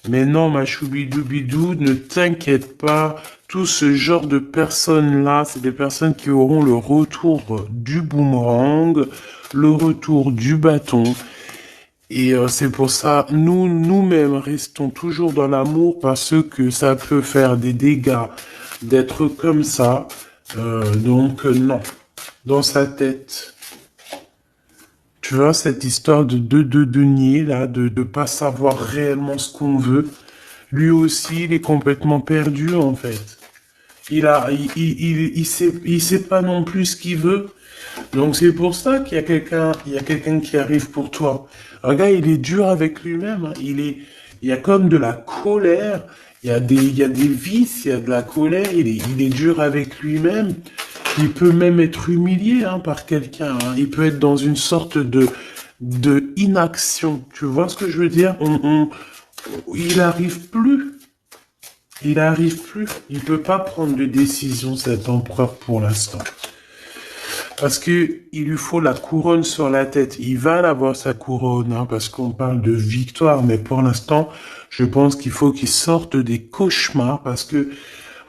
Mais non, ma choubidoubidou, ne t'inquiète pas. Tout ce genre de personnes-là, c'est des personnes qui auront le retour du boomerang, le retour du bâton. Et c'est pour ça, nous-mêmes, restons toujours dans l'amour parce que ça peut faire des dégâts d'être comme ça. Donc, non. Dans sa tête. Tu vois, cette histoire de nier, là, de pas savoir réellement ce qu'on veut. Lui aussi, il est complètement perdu, en fait. Il sait pas non plus ce qu'il veut. Donc, c'est pour ça il y a quelqu'un qui arrive pour toi. Regarde, il est dur avec lui-même, hein. Il y a comme de la colère. Il y a des vices, il y a de la colère. Il est dur avec lui-même. Il peut même être humilié, hein, par quelqu'un, hein. Il peut être dans une sorte de inaction. Tu vois ce que je veux dire? Il arrive plus. Il arrive plus. Il peut pas prendre de décision, cet empereur, pour l'instant. Parce que il lui faut la couronne sur la tête. Il va avoir sa couronne, hein, parce qu'on parle de victoire. Mais pour l'instant, je pense qu'il faut qu'il sorte des cauchemars, parce que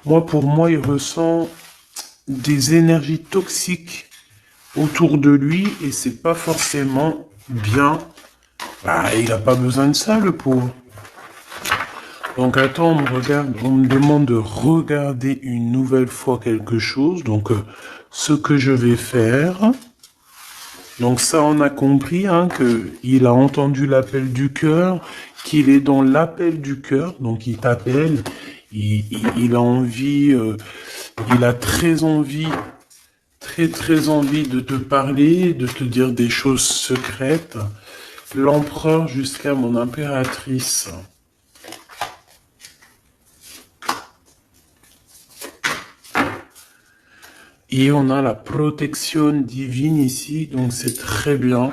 pour moi, il ressent des énergies toxiques autour de lui et c'est pas forcément bien. Bah, il a pas besoin de ça, le pauvre. Donc attends, on me demande de regarder une nouvelle fois quelque chose. Donc ce que je vais faire. Donc ça, on a compris, hein, que il a entendu l'appel du cœur, qu'il est dans l'appel du cœur. Donc il t'appelle, il a envie, il a très envie de te parler, de te dire des choses secrètes. L'empereur jusqu'à mon impératrice. Et on a la protection divine ici, donc c'est très bien.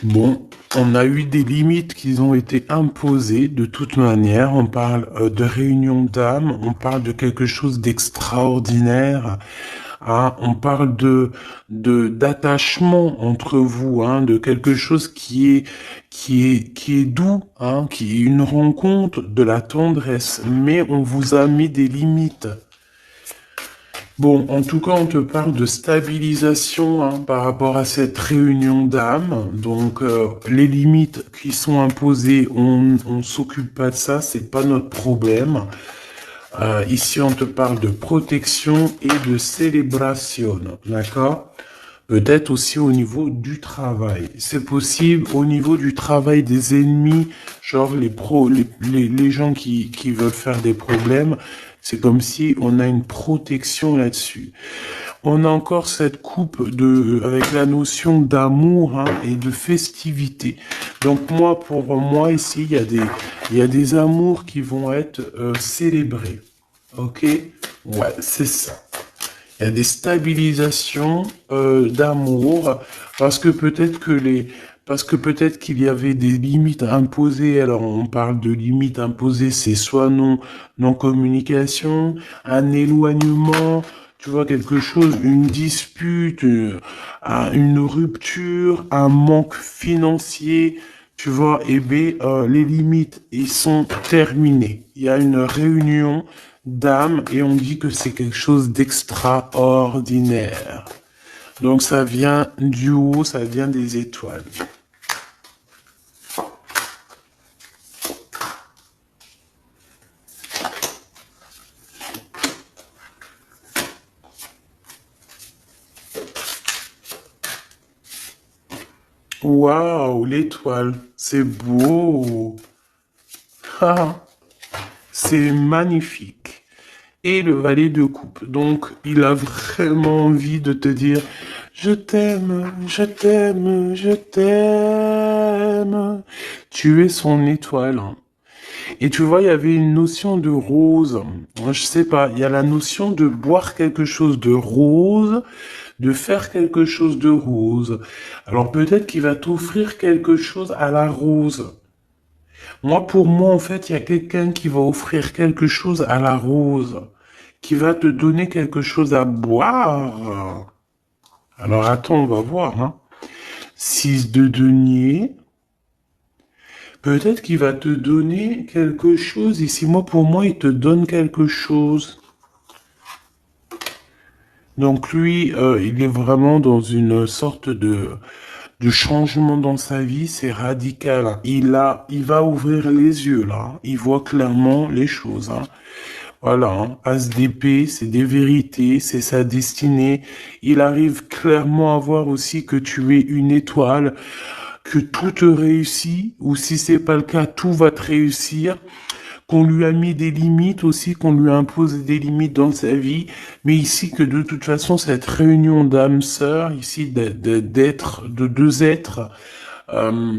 Bon, on a eu des limites qui ont été imposées de toute manière. On parle de réunion d'âme, on parle de quelque chose d'extraordinaire. Hein, on parle d'attachement entre vous, hein, de quelque chose qui est doux, hein, qui est une rencontre, de la tendresse. Mais on vous a mis des limites. Bon, en tout cas, on te parle de stabilisation, hein, par rapport à cette réunion d'âme. Donc, les limites qui sont imposées, on s'occupe pas de ça, c'est pas notre problème. Ici, on te parle de protection et de célébration, d'accord? Peut-être aussi au niveau du travail. C'est possible au niveau du travail des ennemis, genre les gens qui veulent faire des problèmes. C'est comme si on a une protection là-dessus. On a encore cette coupe avec la notion d'amour hein, et de festivité. Donc moi, pour moi ici, il y a des amours qui vont être célébrés. Ok? Ouais, c'est ça. Il y a des stabilisations d'amour parce que peut-être qu'il y avait des limites imposées. Alors on parle de limites imposées, c'est soit non communication, un éloignement, tu vois quelque chose, une dispute, une rupture, un manque financier. Tu vois, et bien, les limites, ils sont terminées. Il y a une réunion d'âme et on dit que c'est quelque chose d'extraordinaire. Donc ça vient du haut, ça vient des étoiles. Waouh, l'étoile, c'est beau. Ah, c'est magnifique. Et le valet de coupe. Donc, il a vraiment envie de te dire, je t'aime, je t'aime, je t'aime. Tu es son étoile. Et tu vois, il y avait une notion de rose. Moi, je sais pas, il y a la notion de boire quelque chose de rose, de faire quelque chose de rose. Alors peut-être qu'il va t'offrir quelque chose à la rose. Moi, pour moi, en fait, il y a quelqu'un qui va offrir quelque chose à la rose, qui va te donner quelque chose à boire. Alors attends, on va voir. Hein. 6 de denier. Peut-être qu'il va te donner quelque chose. Ici, moi, pour moi, il te donne quelque chose. Donc lui, il est vraiment dans une sorte de changement dans sa vie, c'est radical. Il va ouvrir les yeux là. Il voit clairement les choses. Hein. Voilà, hein. As d'épée, c'est des vérités, c'est sa destinée. Il arrive clairement à voir aussi que tu es une étoile, que tout te réussit, ou si c'est pas le cas, tout va te réussir, qu'on lui a mis des limites aussi, qu'on lui a imposé des limites dans sa vie, mais ici que de toute façon cette réunion d'âmes sœurs, ici d'être, de deux êtres, euh,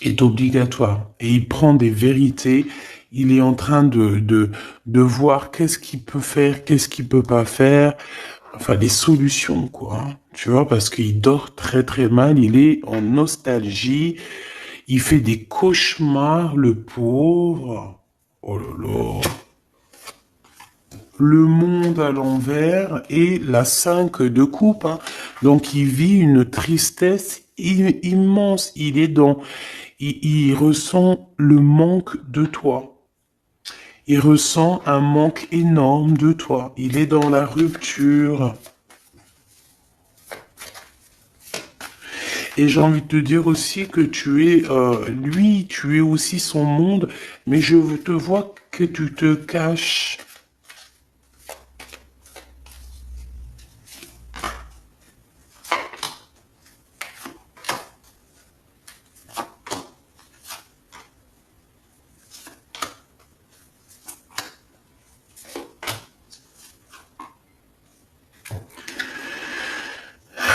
est obligatoire. Et il prend des vérités, il est en train de voir qu'est-ce qu'il peut faire, qu'est-ce qu'il peut pas faire, enfin des solutions quoi. Hein. Tu vois, parce qu'il dort très très mal, il est en nostalgie, il fait des cauchemars, le pauvre. Oh là là. Le monde à l'envers et la 5 de coupe. Hein. Donc il vit une tristesse immense. Il ressent le manque de toi. Il ressent un manque énorme de toi. Il est dans la rupture. Et j'ai envie de te dire aussi que tu es, lui, tu es aussi son monde, mais je te vois que tu te caches.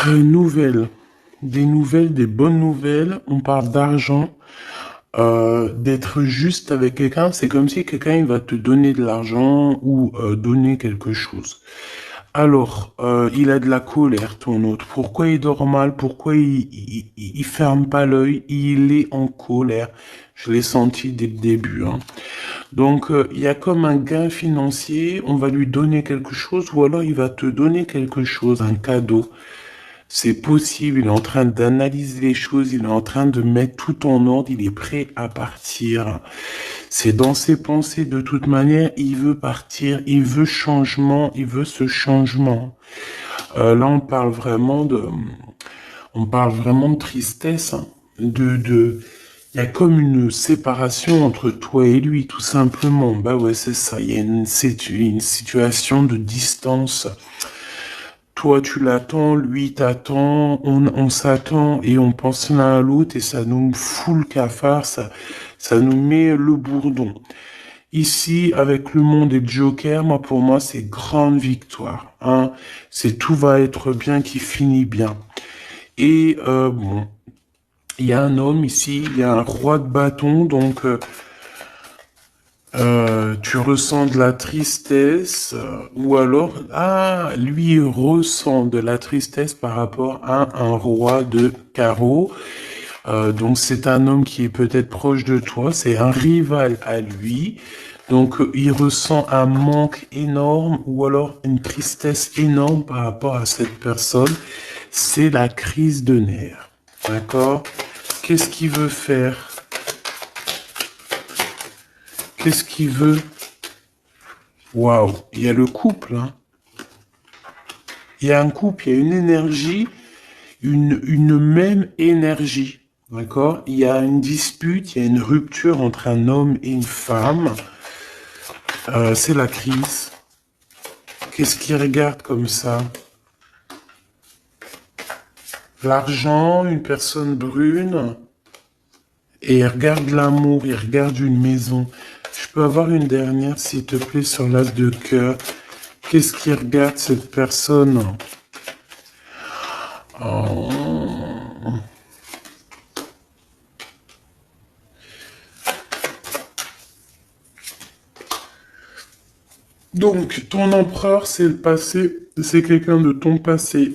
Nouvelles. Des nouvelles, des bonnes nouvelles. On parle d'argent. D'être juste avec quelqu'un, c'est comme si quelqu'un il va te donner de l'argent ou donner quelque chose. Alors, il a de la colère, ton autre. Pourquoi il dort mal? Pourquoi il ferme pas l'œil? Il est en colère. Je l'ai senti dès le début. Hein. Donc, il y a comme un gain financier. On va lui donner quelque chose ou alors il va te donner quelque chose, un cadeau. C'est possible, il est en train d'analyser les choses, il est en train de mettre tout en ordre, il est prêt à partir. C'est dans ses pensées de toute manière, il veut partir, il veut changement, il veut ce changement. Là, on parle vraiment de tristesse, hein, il y a comme une séparation entre toi et lui, tout simplement. Bah ouais, c'est ça, il y a une situation de distance. Toi, tu l'attends, lui t'attend, on s'attend et on pense l'un à l'autre et ça nous fout le cafard, ça nous met le bourdon. Ici, avec le monde et le Joker, moi, pour moi, c'est grande victoire, hein. C'est tout va être bien qui finit bien. Et bon, il y a un homme ici, il y a un roi de bâton, donc tu ressens de la tristesse, ou alors, ah, lui il ressent de la tristesse par rapport à un roi de carreau. Donc c'est un homme qui est peut-être proche de toi, c'est un rival à lui. Donc il ressent un manque énorme ou alors une tristesse énorme par rapport à cette personne. C'est la crise de nerfs. D'accord? Qu'est-ce qu'il veut faire? Qu'est-ce qu'il veut? Waouh, il y a le couple, hein. Il y a un couple, il y a une énergie, une même énergie. D'accord? Il y a une dispute, il y a une rupture entre un homme et une femme. C'est la crise. Qu'est-ce qu'il regarde comme ça? L'argent, une personne brune. Et il regarde l'amour, il regarde une maison. Je peux avoir une dernière, s'il te plaît, sur l'as de cœur. Qu'est-ce qu'il regarde, cette personne? Oh. Donc, ton empereur, c'est le passé, c'est quelqu'un de ton passé.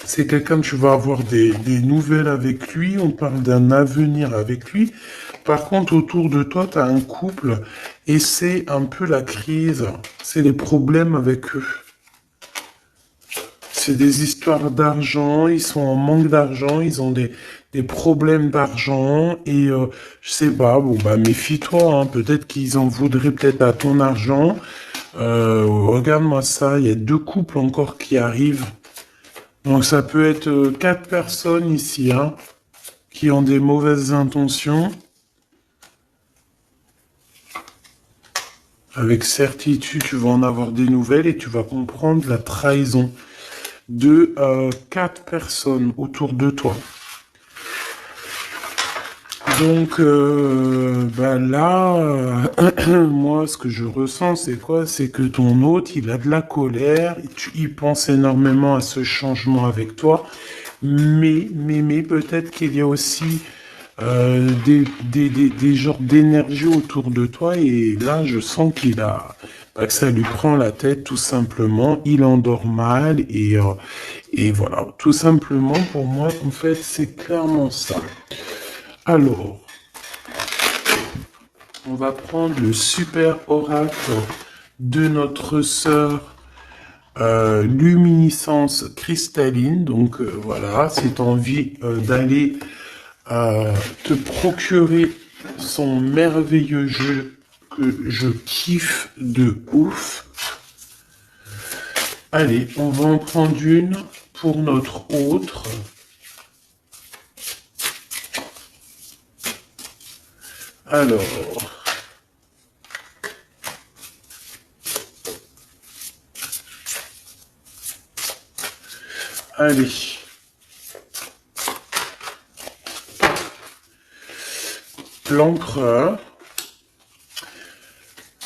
C'est quelqu'un que tu vas avoir des nouvelles avec lui, on parle d'un avenir avec lui. Par contre, autour de toi, tu as un couple et c'est un peu la crise, c'est les problèmes avec eux. C'est des histoires d'argent, ils sont en manque d'argent, ils ont des problèmes d'argent et je sais pas, bon bah méfie-toi, hein, peut-être qu'ils en voudraient peut-être à ton argent. Regarde-moi ça, il y a 2 couples encore qui arrivent. Donc ça peut être 4 personnes ici, hein, qui ont des mauvaises intentions. Avec certitude, tu vas en avoir des nouvelles et tu vas comprendre la trahison de 4 personnes autour de toi. Donc bah là, moi ce que je ressens c'est quoi? C'est que ton hôte il a de la colère, il pense énormément à ce changement avec toi, mais peut-être qu'il y a aussi des genres d'énergie autour de toi et là je sens qu'il a bah, que ça lui prend la tête tout simplement, il endort mal et voilà, tout simplement pour moi en fait c'est clairement ça. Alors, on va prendre le super oracle de notre sœur luminescence cristalline. Donc voilà, si tu as envie d'aller te procurer son merveilleux jeu que je kiffe de ouf. Allez, on va en prendre une pour notre autre. Alors, allez. L'empereur.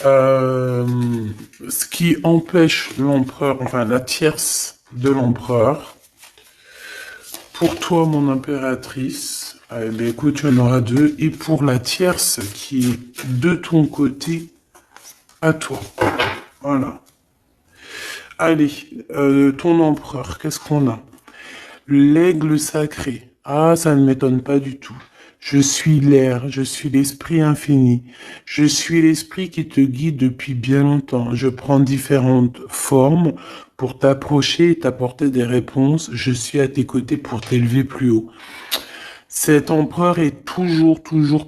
Ce qui empêche l'empereur, enfin la tierce de l'empereur. Pour toi, mon impératrice, eh bien, écoute, tu en auras 2. Et pour la tierce qui est de ton côté, à toi. Voilà. Allez, ton empereur, qu'est-ce qu'on a? L'aigle sacré. Ah, ça ne m'étonne pas du tout. Je suis l'air, je suis l'esprit infini. Je suis l'esprit qui te guide depuis bien longtemps. Je prends différentes formes pour t'approcher et t'apporter des réponses. Je suis à tes côtés pour t'élever plus haut. Cet empereur est toujours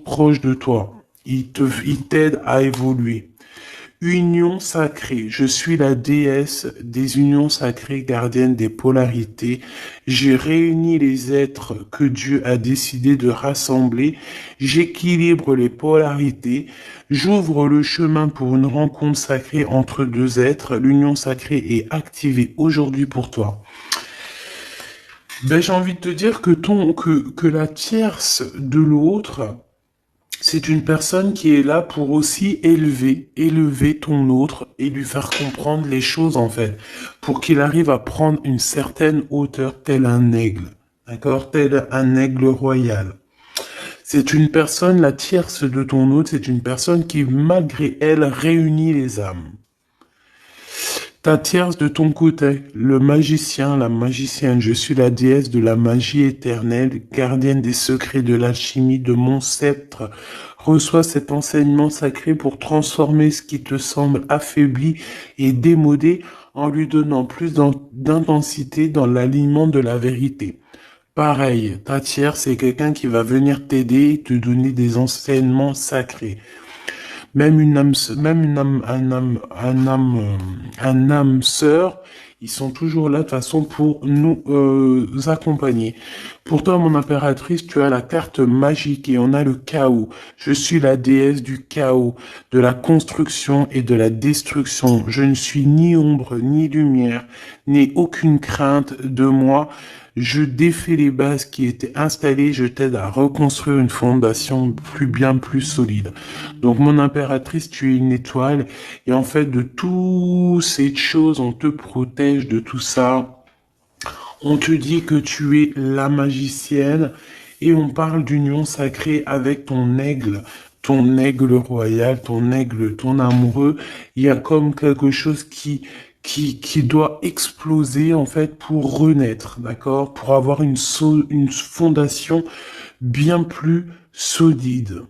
proche de toi. Il t'aide à évoluer. Union sacrée, je suis la déesse des unions sacrées, gardienne des polarités. J'ai réuni les êtres que Dieu a décidé de rassembler. J'équilibre les polarités. J'ouvre le chemin pour une rencontre sacrée entre deux êtres. L'union sacrée est activée aujourd'hui pour toi. Ben, j'ai envie de te dire que la tierce de l'autre, c'est une personne qui est là pour aussi élever ton autre et lui faire comprendre les choses en fait, pour qu'il arrive à prendre une certaine hauteur tel un aigle, d'accord, tel un aigle royal. C'est une personne, la tierce de ton autre, c'est une personne qui malgré elle réunit les âmes. Ta tierce de ton côté, le magicien, la magicienne, je suis la déesse de la magie éternelle, gardienne des secrets de l'alchimie de mon sceptre. Reçois cet enseignement sacré pour transformer ce qui te semble affaibli et démodé en lui donnant plus d'intensité dans l'alignement de la vérité. Pareil, ta tierce, c'est quelqu'un qui va venir t'aider et te donner des enseignements sacrés. Même une âme, un âme sœur, ils sont toujours là de façon pour nous accompagner. Pour toi, mon impératrice, tu as la carte magique et on a le chaos. Je suis la déesse du chaos, de la construction et de la destruction. Je ne suis ni ombre ni lumière, n'ai aucune crainte de moi. Je défais les bases qui étaient installées, je t'aide à reconstruire une fondation bien plus solide. Donc mon impératrice, tu es une étoile et en fait de toutes ces choses, on te protège de tout ça. On te dit que tu es la magicienne et on parle d'union sacrée avec ton aigle royal, ton aigle, ton amoureux. Il y a comme quelque chose qui doit exploser en fait pour renaître, d'accord? Pour avoir une fondation bien plus solide.